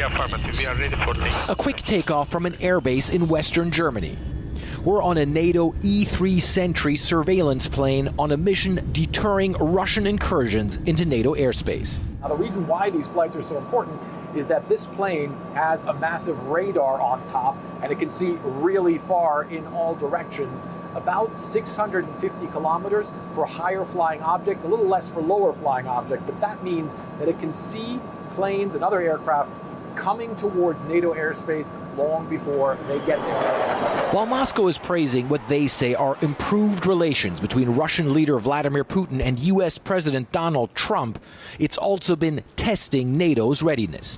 Affirmative. We are ready for takeoff. A quick takeoff from an airbase in western Germany. We're on a NATO E-3 Sentry surveillance plane on a mission deterring Russian incursions into NATO airspace. Now, the reason why these flights are so important is that this plane has a massive radar on top, and it can see really far in all directions, about 650 kilometers for higher flying objects, a little less for lower flying objects, but that means that it can see planes and other aircraft coming towards NATO airspace long before they get there. While Moscow is praising what they say are improved relations between Russian leader Vladimir Putin and U.S. President Donald Trump, it's also been testing NATO's readiness.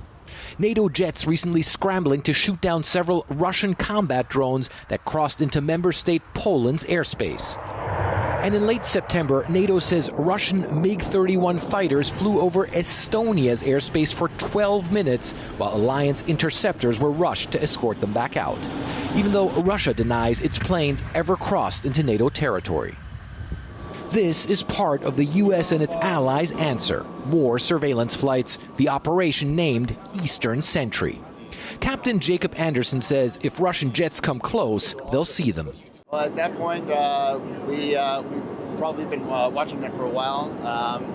NATO jets recently scrambling to shoot down several Russian combat drones that crossed into member state Poland's airspace. And in late September, NATO says Russian MiG-31 fighters flew over Estonia's airspace for 12 minutes, while alliance interceptors were rushed to escort them back out, even though Russia denies its planes ever crossed into NATO territory. This is part of the U.S. and its allies' answer: more surveillance flights, the operation named Eastern Sentry. Captain Jacob Anderson says if Russian jets come close, they'll see them. Well, at that point, we've probably been watching them for a while,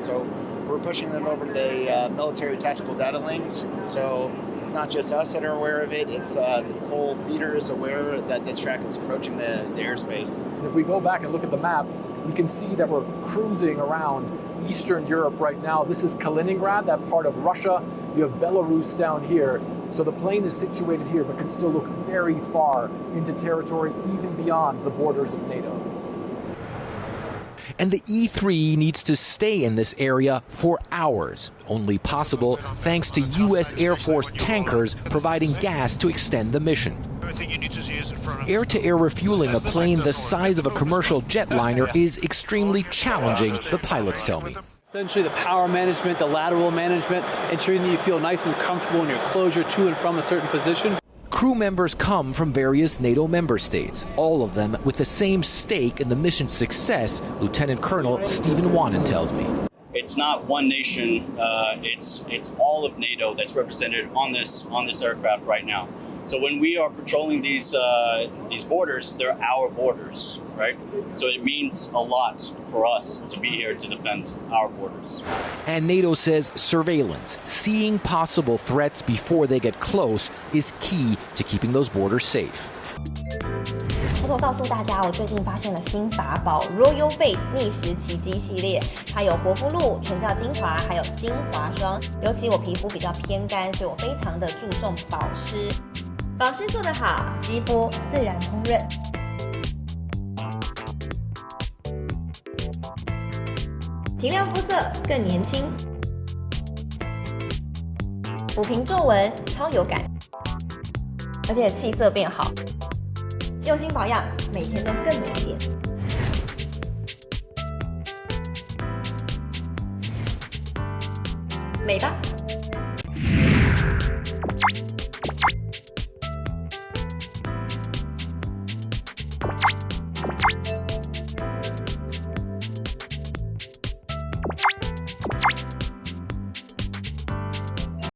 so we're pushing them over the military tactical data links. So it's not just us that are aware of it, it's the whole theater is aware that this track is approaching the airspace. If we go back and look at the map, you can see that we're cruising around Eastern Europe right now. This is Kaliningrad, that part of Russia. You have Belarus down here. So the plane is situated here, but can still look very far into territory, even beyond the borders of NATO. And the E-3 needs to stay in this area for hours, only possible thanks to U.S. Air Force tankers providing gas to extend the mission. Air-to-air refueling a plane the size of a commercial jetliner is extremely challenging, the pilots tell me. Essentially, the power management, the lateral management, ensuring that you feel nice and comfortable in your closure to and from a certain position. Crew members come from various NATO member states, all of them with the same stake in the mission's success, Lieutenant Colonel Stephen Wannen tells me. It's not one nation, it's all of NATO that's represented on this aircraft right now. So when we are patrolling these borders, they're our borders, right? So it means a lot for us to be here to defend our borders. And NATO says surveillance, seeing possible threats before they get close, is key to keeping those borders safe. 偷偷告诉大家，我最近发现了新法宝 Royal Face 逆时奇迹系列，它有活肤露、全效精华，还有精华霜。尤其我皮肤比较偏干，所以我非常的注重保湿。保湿做得好，肌肤自然烹饪。提亮肤色更年轻，抚平皱纹超有感，而且气色变好。用心保养，每天都更美一点。美吧。